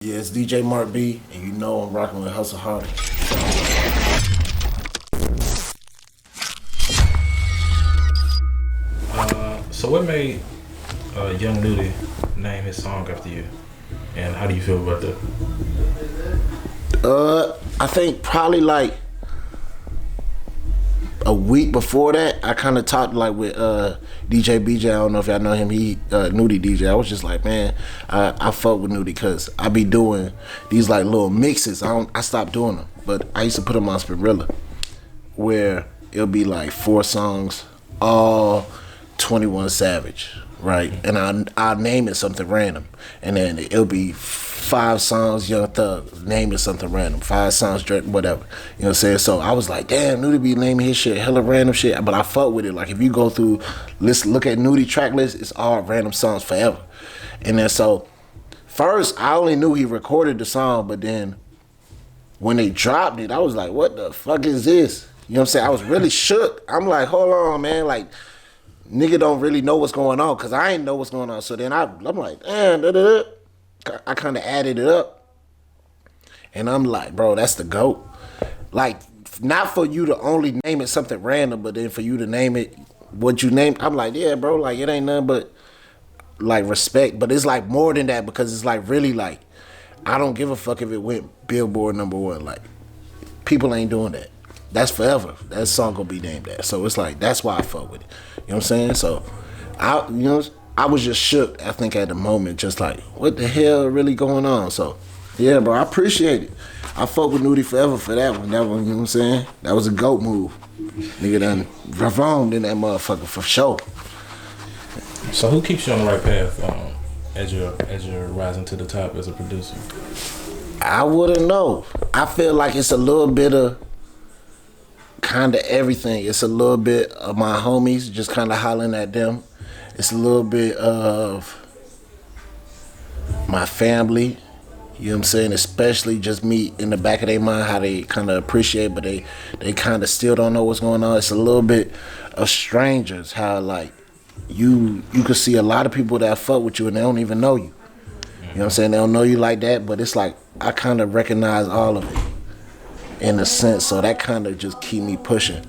Yeah, it's DJ Marc B, and you know I'm rocking with HustleHearted. So what made Young Nudy name his song after you, and how do you feel about that? I think probably like a week before that, I kind of talked like with DJ BJ. I don't know if y'all know him. He Nudy DJ. I was just like, man, I fuck with Nudy because I be doing these like little mixes. I stopped doing them, but I used to put them on Spirilla, where it'll be like 4 songs, all 21 Savage, right? And I'll name it something random, and then it'll be 5 songs Young Thug, name it something random, 5 songs Drake, whatever. You know what I'm saying? So I was like, damn, Nudy be naming his shit hella random shit, but I fuck with it. Like if you go through, look at Nudy track list, it's all random songs forever. And then so first I only knew he recorded the song, but then when they dropped it, I was like, what the fuck is this? You know what I'm saying? I was really shook. I'm like, hold on, man, like nigga don't really know what's going on, cause I ain't know what's going on. So then I'm like, damn, I kind of added it up, and I'm like, bro, that's the GOAT. Like, not for you to only name it something random, but then for you to name it what you named. I'm like, yeah, bro, like it ain't nothing but like respect. But it's like more than that, because it's like really like I don't give a fuck if it went Billboard #1. Like people ain't doing that. That's forever. That song gonna be named that. So it's like that's why I fuck with it. You know what I'm saying? So I was just shook, I think, at the moment, just like, what the hell really going on? So, yeah, bro, I appreciate it. I fuck with Nudy forever for that one. That one, you know what I'm saying? That was a GOAT move. Nigga done reformed in that motherfucker for sure. So who keeps you on the right path as you're rising to the top as a producer? I wouldn't know. I feel like it's a little bit of kind of everything. It's a little bit of my homies, just kind of hollering at them. It's a little bit of my family, you know what I'm saying? Especially just me in the back of their mind, how they kind of appreciate, but they kind of still don't know what's going on. It's a little bit of strangers, how like you can see a lot of people that fuck with you and they don't even know you. You know what I'm saying? They don't know you like that, but it's like I kind of recognize all of it in a sense, so that kind of just keep me pushing.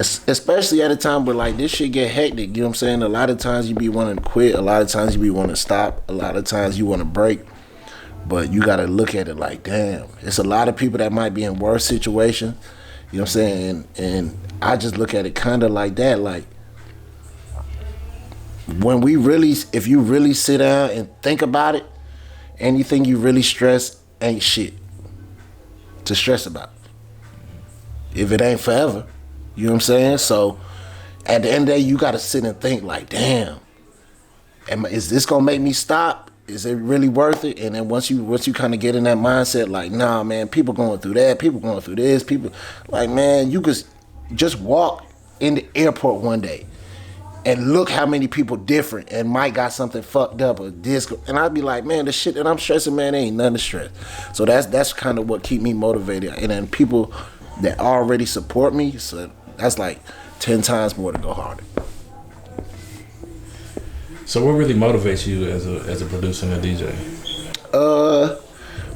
Especially at a time where like this shit get hectic, you know what I'm saying? A lot of times you be wanting to quit, a lot of times you be wanting to stop, a lot of times you want to break, but you gotta look at it like, damn, it's a lot of people that might be in worse situations, you know what I'm saying? And I just look at it kind of like that, like when if you really sit down and think about it, anything you really stress ain't shit to stress about. If it ain't forever. You know what I'm saying? So at the end of the day, you got to sit and think like, damn, is this going to make me stop? Is it really worth it? And then once you kind of get in that mindset, like, nah, man, people going through that, people going through this, people, like, man, you could just walk in the airport one day and look how many people different and might got something fucked up or this. And I'd be like, man, the shit that I'm stressing, man, ain't nothing to stress. So that's kind of what keep me motivated. And then people that already support me, so that's like 10 times more to go harder. So what really motivates you as a producer and a DJ?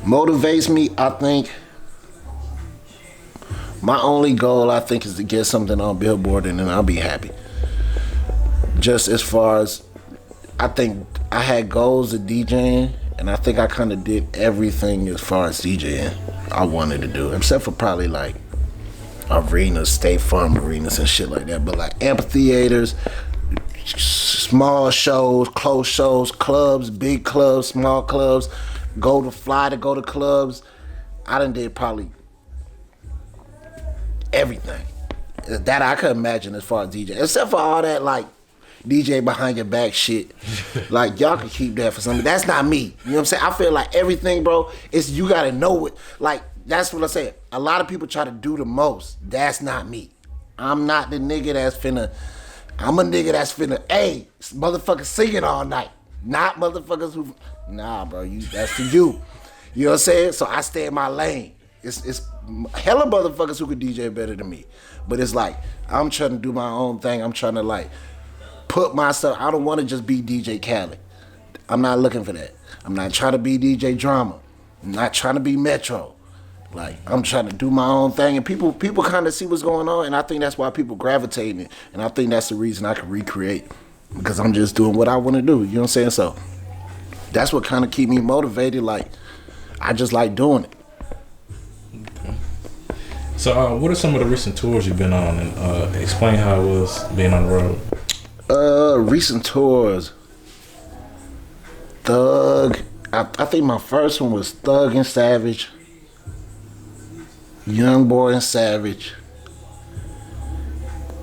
Motivates me, I think, my only goal, I think, is to get something on Billboard and then I'll be happy. Just as far as, I think I had goals of DJing, and I think I kind of did everything as far as DJing I wanted to do, except for probably like arenas, State Farm arenas and shit like that. But like amphitheaters, small shows, close shows, clubs, big clubs, small clubs, go to clubs. I done did probably everything that I could imagine as far as DJ, except for all that like DJ behind your back shit. Like y'all can keep that for something. That's not me. You know what I'm saying? I feel like everything, bro, is you gotta know it. Like that's what I said. A lot of people try to do the most. That's not me. I'm not the nigga that's finna. I'm a nigga that's finna. Hey, motherfuckers singing all night. Not motherfuckers who. Nah, bro. That's for you. You know what I'm saying? So I stay in my lane. It's hella motherfuckers who could DJ better than me. But it's like I'm trying to do my own thing. I'm trying to like put myself. I don't want to just be DJ Khaled. I'm not looking for that. I'm not trying to be DJ Drama. not trying to be Metro. Like, I'm trying to do my own thing, and people kind of see what's going on, and I think that's why people gravitate it, and I think that's the reason I can recreate, because I'm just doing what I want to do. You know what I'm saying? So that's what kind of keep me motivated. Like, I just like doing it. Okay. So, what are some of the recent tours you've been on, and explain how it was being on the road? Recent tours. Thug. I think my first one was Thug and Savage. Young Boy and Savage.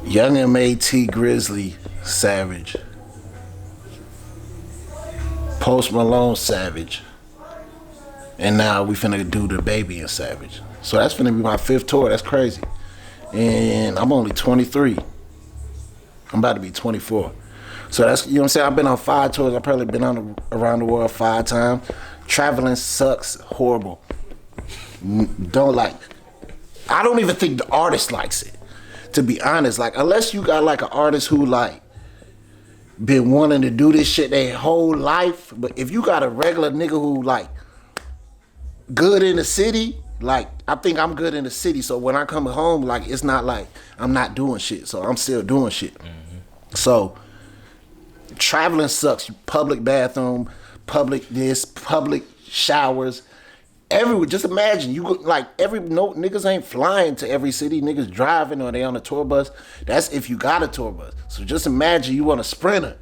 Young M.A.T. Grizzly, Savage. Post Malone, Savage. And now we finna do the Baby and Savage. So that's finna be my 5th tour. That's crazy. And I'm only 23. I'm about to be 24. So that's, you know what I'm saying? I've been on 5 tours. I've probably been on around the world 5 times. Traveling sucks. Horrible. Don't like. I don't even think the artist likes it. To be honest, like, unless you got like an artist who like been wanting to do this shit their whole life, but if you got a regular nigga who like good in the city, like, I think I'm good in the city, so when I come home, like, it's not like I'm not doing shit, so I'm still doing shit. Mm-hmm. So traveling sucks. Public bathroom, public this, public showers, everywhere. Just imagine you like niggas ain't flying to every city. Niggas driving or they on a tour bus. That's if you got a tour bus. So just imagine you on a Sprinter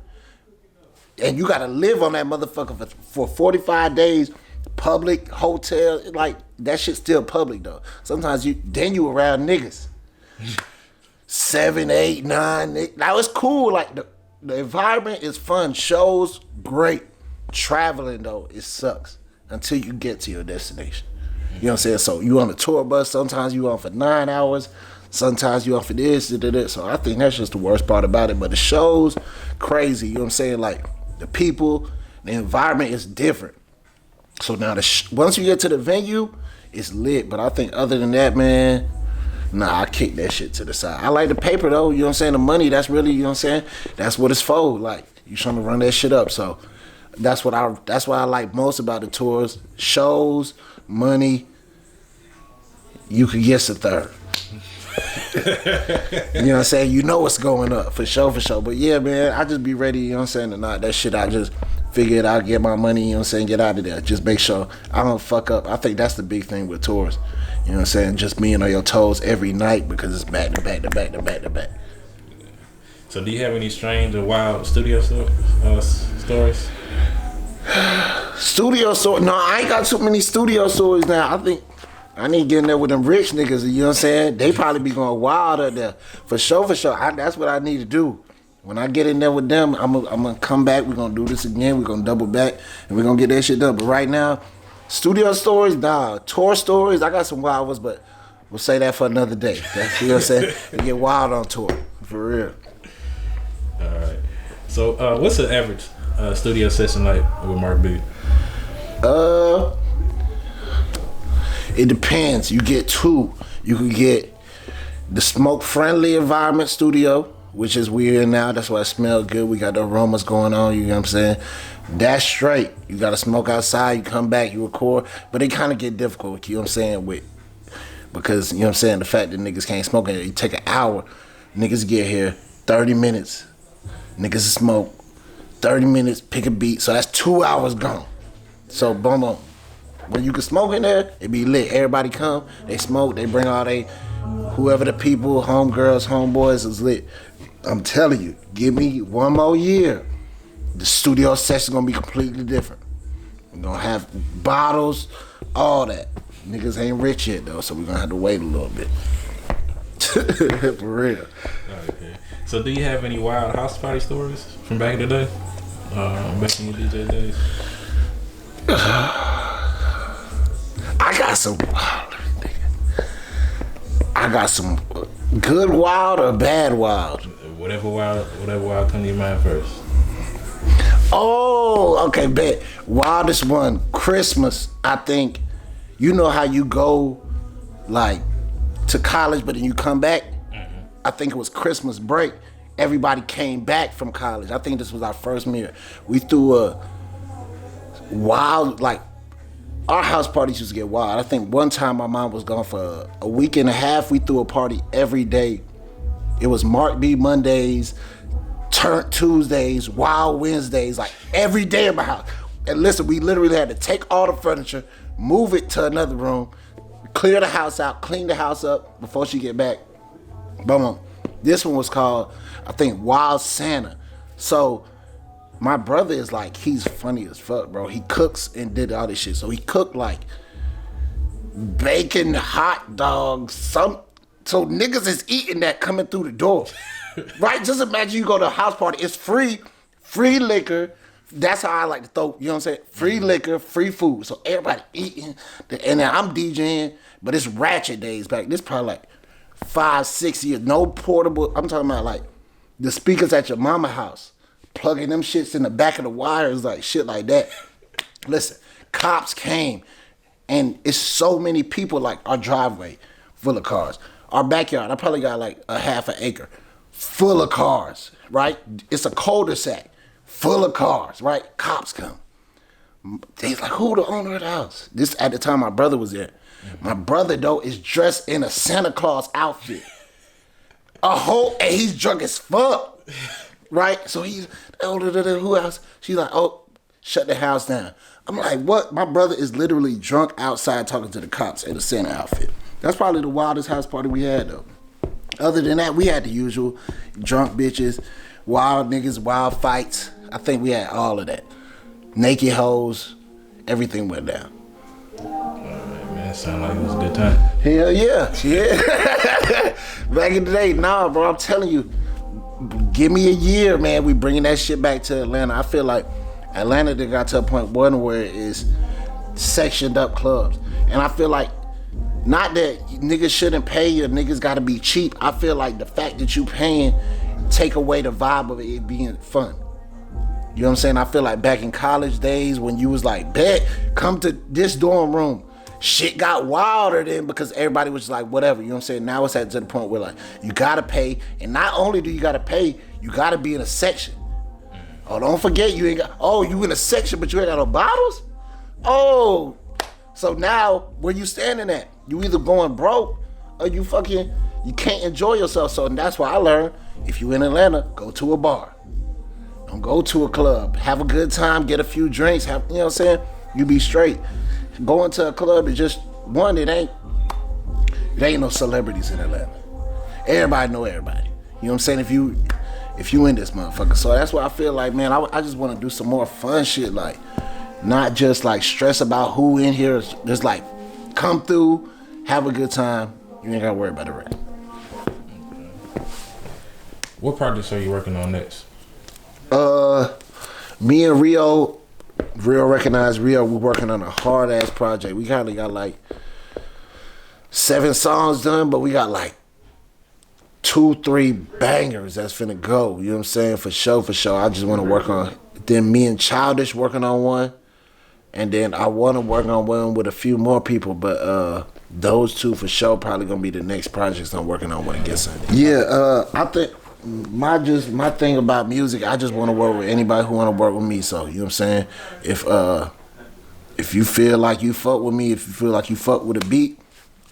and you got to live on that motherfucker for 45 days. Public hotel, like, that shit still public though. Sometimes you around niggas. 7, 8, 9. Now it's cool. Like the environment is fun. Shows great. Traveling though, it sucks until you get to your destination. You know what I'm saying? So you on a tour bus, sometimes you on for 9 hours, sometimes you on for this, that. So I think that's just the worst part about it. But the shows, crazy. You know what I'm saying? Like, the people, the environment is different. So now once you get to the venue, it's lit. But I think other than that, man, nah, I kick that shit to the side. I like the paper though, you know what I'm saying? The money, that's really, you know what I'm saying? That's what it's for. Like, you trying to run that shit up. So that's what I like most about the tours. Shows, money, you could guess a third. You know what I'm saying? You know what's going up, for sure. But yeah, man, I just be ready, you know what I'm saying, to knock that shit out. Just figure it out, get my money, you know what I'm saying, get out of there. Just make sure I don't fuck up. I think that's the big thing with tours. You know what I'm saying? Just being on your toes every night because it's back to back to back to back to back. So do you have any strange or wild studio stories? Studio stories? No, I ain't got too many studio stories now. I think I need to get in there with them rich niggas, you know what I'm saying? They probably be going wild up there. For sure. That's what I need to do. When I get in there with them, I'm gonna come back. We're gonna do this again. We're gonna double back, and we're gonna get that shit done. But right now, studio stories, nah. Tour stories, I got some wild ones, but we'll say that for another day. That's, you know what I'm saying? We get wild on tour, for real. All right. So, what's the average studio session like with Marc B? It depends. You get 2. You can get the smoke-friendly environment studio, which is weird now. That's why it smells good. We got the aromas going on, you know what I'm saying? That's straight. You got to smoke outside, you come back, you record. But it kind of get difficult, you know what I'm saying, because, you know what I'm saying, the fact that niggas can't smoke, it take an hour. Niggas get here, 30 minutes. Niggas smoke, 30 minutes, pick a beat. So that's 2 hours gone. So, boom, boom. When you can smoke in there, it be lit. Everybody come, they smoke, they bring all whoever the people, homegirls, homeboys is lit. I'm telling you, give me 1 more year. The studio session gonna be completely different. We're gonna have bottles, all that. Niggas ain't rich yet though, so we're gonna have to wait a little bit. For real. Okay. So do you have any wild house party stories from back in the day? Back in your DJ days? I got some good wild or bad wild. Whatever wild come to your mind first. Oh, okay, bet. Wildest one, Christmas. I think, you know how you go like to college, but then you come back. Mm-hmm. I think it was Christmas break. Everybody came back from college. I think this was our first year. We threw a wild, like, our house parties used to get wild. I think one time my mom was gone for a week and a half. We threw a party every day. It was Marc B Mondays, Turn Tuesdays, Wild Wednesdays, like every day in my house. And listen, we literally had to take all the furniture, move it to another room, clear the house out, clean the house up before she get back. Boom. This one was called, I think, Wild Santa. So my brother is like, he's funny as fuck, bro. He cooks and did all this shit. So he cooked like bacon, hot dogs, so niggas is eating that coming through the door. Right? Just imagine you go to a house party. It's free liquor. That's how I like to throw, you know what I'm saying? Free liquor, free food. So everybody eating. And then I'm DJing, but it's ratchet days back. This probably like 5-6 years. No portable. I'm talking about like the speakers at your mama house. Plugging them shits in the back of the wires, like shit like that. Listen, cops came. And it's so many people, like our driveway full of cars. Our backyard, I probably got like a half an acre full of cars, right? It's a cul-de-sac full of cars, right? Cops come. They's like, who the owner of the house? This at the time my brother was there. My brother though is dressed in a Santa Claus outfit. And he's drunk as fuck, right? So he's, who else? She's like, oh, shut the house down. I'm like, what? My brother is literally drunk outside talking to the cops in a Santa outfit. That's probably the wildest house party we had though. Other than that, we had the usual drunk bitches, wild niggas, wild fights. I think we had all of that. Naked hoes, everything went down. Man, sound like it was a good time. Hell yeah. Back in the day, nah, bro, I'm telling you, give me a year, man. We bringing that shit back to Atlanta. I feel like Atlanta they got to a point where it is sectioned up clubs. And I feel like, not that niggas shouldn't pay or niggas gotta be cheap. I feel like the fact that you paying take away the vibe of it being fun. You know what I'm saying? I feel like back in college days when you was like, bet, come to this dorm room. Shit got wilder then because everybody was like, whatever. You know what I'm saying? Now it's at to the point where like, you gotta pay. And not only do you gotta pay, you gotta be in a section. Oh, don't forget you ain't got, you in a section but you ain't got no bottles? Oh, so now where you standing at? You either going broke or you can't enjoy yourself. So that's why I learned, if you in Atlanta, go to a bar. Don't go to a club. Have a good time, get a few drinks, you know what I'm saying? You be straight. Going to a club is just, one, it ain't no celebrities in Atlanta. Everybody know everybody. You know what I'm saying? If you in this motherfucker. So that's why I feel like, man, I just want to do some more fun shit, like, not just like stress about who in here. Just like come through, have a good time. You ain't gotta worry about the rest. What projects are you working on next? Me and Rio Recognize Rio, we're working on a hard ass project. We kinda got like 7 songs done, but we got like 2-3 bangers that's finna go. You know what I'm saying? For sure. I just wanna work on. Then me and Childish working on one. And then I want to work on one with a few more people, but those 2 for sure probably gonna be the next projects I'm working on when it gets in. Yeah, I think my thing about music, I just want to work with anybody who want to work with me. So you know what I'm saying? If you feel like you fuck with me, if you feel like you fuck with a beat,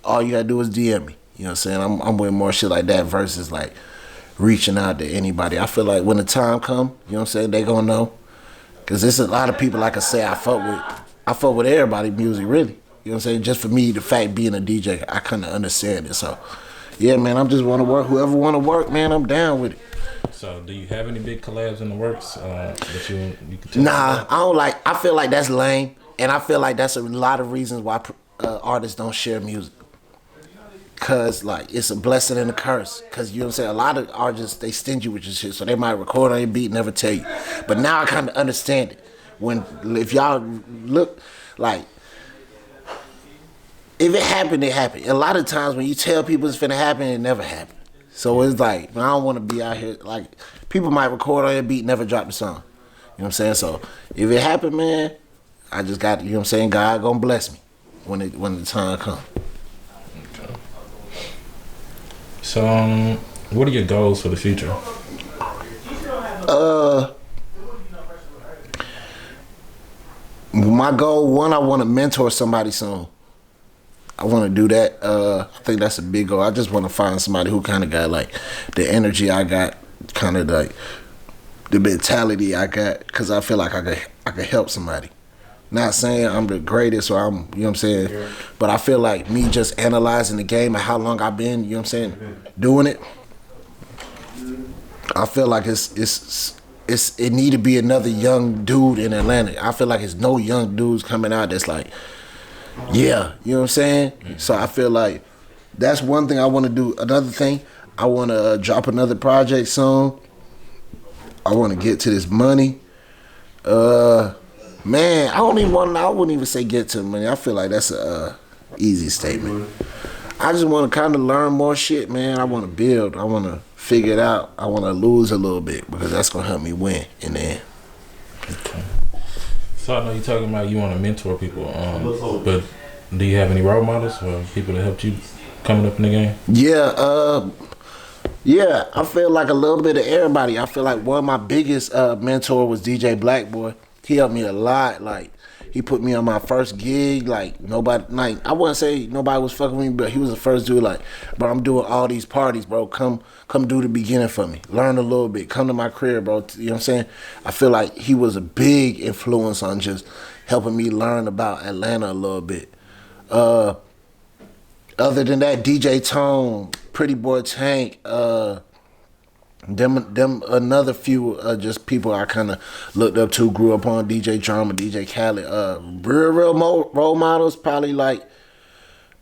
all you gotta do is DM me. You know what I'm saying? I'm with more shit like that versus like reaching out to anybody. I feel like when the time come, you know what I'm saying, they gonna know. Cause there's a lot of people, like I say, I fuck with everybody music, really. You know what I'm saying? Just for me, the fact being a DJ, I kind of understand it. So, yeah, man, I'm just want to work. Whoever want to work, man, I'm down with it. So, do you have any big collabs in the works that you can tell? Nah, I don't like. I feel like that's lame, and I feel like that's a lot of reasons why artists don't share music. Cause like it's a blessing and a curse. Cause you know what I'm saying. A lot of artists they stingy with your shit, so they might record on your beat, and never tell you. But now I kind of understand it. If y'all look like, if it happened, it happened. A lot of times when you tell people it's finna happen, it never happened. So it's like I don't want to be out here like people might record on your beat, never drop the song. You know what I'm saying. So if it happened, man, I just got, you know what I'm saying. God gonna bless me when the time comes. So, what are your goals for the future? My goal, one, I want to mentor somebody soon. I want to do that. I think that's a big goal. I just want to find somebody who kind of got like the energy I got, kind of like the mentality I got, because I feel like I could help somebody. Not saying I'm the greatest or I'm, you know what I'm saying, but I feel like me just analyzing the game and how long I've been, you know what I'm saying, doing it. I feel like it need to be another young dude in Atlanta. I feel like there's no young dudes coming out that's like, yeah, you know what I'm saying? So I feel like that's one thing I want to do. Another thing, I want to drop another project soon. I want to get to this money. Man, I wouldn't even say get to the money. I feel like that's a easy statement. I just want to kind of learn more shit, man. I want to build. I want to figure it out. I want to lose a little bit because that's going to help me win in the end. Okay. So I know you're talking about you want to mentor people, but do you have any role models or people that helped you coming up in the game? Yeah, I feel like a little bit of everybody. I feel like one of my biggest mentor was DJ Blackboy. He helped me a lot. Like, he put me on my first gig. Like, nobody, like, I wouldn't say nobody was fucking with me, but he was the first dude. Like, bro, I'm doing all these parties, bro. Come do the beginning for me. Learn a little bit. Come to my crib, bro. You know what I'm saying? I feel like he was a big influence on just helping me learn about Atlanta a little bit. Other than that, DJ Tone, Pretty Boy Tank, them another few just people I kind of looked up to, grew up on. DJ Drama, DJ Khaled. Real role models, probably like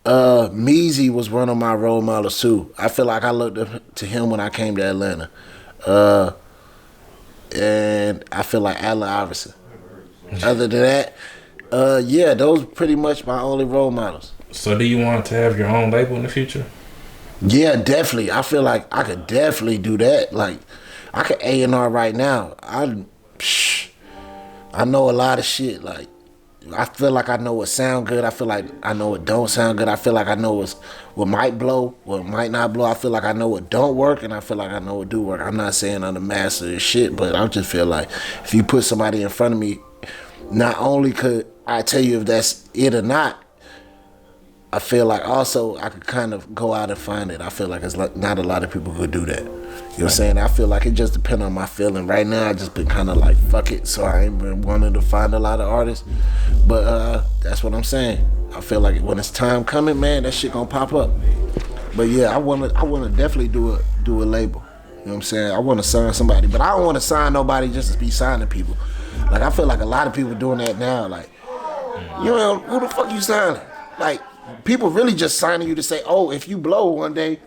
Meezy was one of my role models too. I feel like I looked up to him when I came to Atlanta. And I feel like Allen Iverson. Other than that, yeah, those pretty much my only role models. So do you want to have your own label in the future? Yeah, definitely. I feel like I could definitely do that. Like, I could A&R right now. I know a lot of shit. Like, I feel like I know what sound good. I feel like I know what don't sound good. I feel like I know what might blow, what might not blow. I feel like I know what don't work, and I feel like I know what do work. I'm not saying I'm the master of shit, but I just feel like if you put somebody in front of me, not only could I tell you if that's it or not, I feel like also I could kind of go out and find it. I feel like it's like not a lot of people could do that. You know what I'm saying? I feel like it just depends on my feeling. Right now, I just been kind of like, fuck it. So I ain't been wanting to find a lot of artists. But that's what I'm saying. I feel like when it's time coming, man, that shit gonna pop up. But yeah, I wanna definitely do a label. You know what I'm saying? I wanna sign somebody. But I don't wanna sign nobody just to be signing people. Like, I feel like a lot of people doing that now. Like, you know, who the fuck you signing? Like, people really just signing you to say, oh, if you blow one day,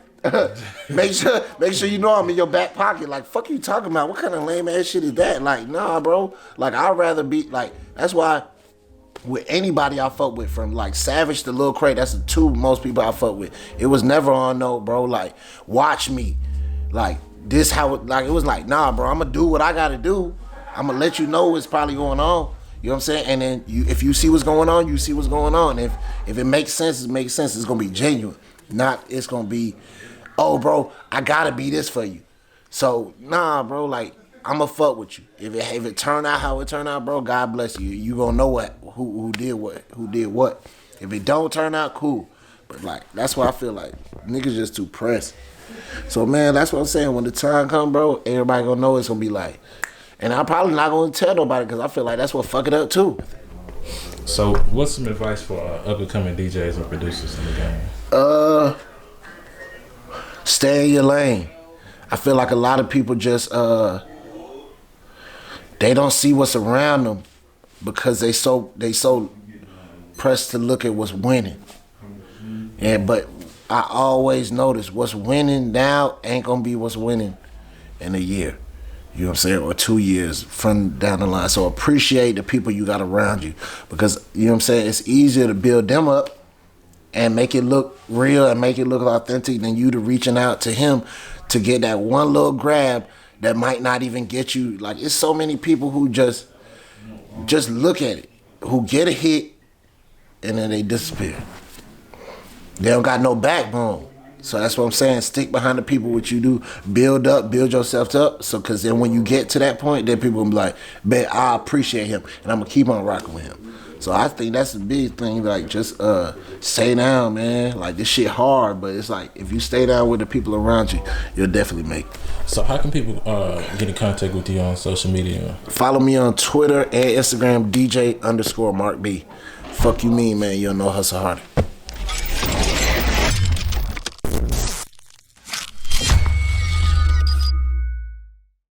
make sure you know I'm in your back pocket. Like, fuck you talking about? What kind of lame ass shit is that? Like, nah, bro. Like, I'd rather be, like, that's why with anybody I fuck with, from like Savage to Lil Craig, that's the two most people I fuck with. It was never on no, bro, like, watch me. Like, this how, like, it was like, nah, bro, I'm gonna do what I gotta do. I'm gonna let you know what's probably going on. You know what I'm saying? And then if you see what's going on, you see what's going on. If it makes sense, it makes sense. It's going to be genuine. Not it's going to be, oh, bro, I got to be this for you. So, nah, bro, like, I'm going to fuck with you. If it turn out how it turned out, bro, God bless you. You going to know who did what. If it don't turn out, cool. But, like, that's why I feel like niggas just too pressed. So, man, that's what I'm saying. When the time come, bro, everybody going to know it's going to be like, and I'm probably not going to tell nobody because I feel like that's what fuck it up too. So, what's some advice for up-and-coming DJs and producers in the game? Stay in your lane. I feel like a lot of people just, they don't see what's around them because they so pressed to look at what's winning. But I always notice what's winning now ain't going to be what's winning in a year. You know what I'm saying? Or 2 years from down the line. So appreciate the people you got around you. Because, you know what I'm saying, it's easier to build them up and make it look real and make it look authentic than you to reaching out to him to get that one little grab that might not even get you. Like, it's so many people who just look at it, who get a hit and then they disappear. They don't got no backbone. So that's what I'm saying. Stick behind the people what you do. Build up, build yourself up. So, because then when you get to that point, then people will be like, man, I appreciate him. And I'm going to keep on rocking with him. So I think that's the big thing. Like, just stay down, man. Like, this shit hard, but it's like, if you stay down with the people around you, you'll definitely make it. So how can people get in contact with you on social media? Follow me on Twitter and Instagram, DJ_Marc B. Fuck you mean, man. You don't know HustleHearted.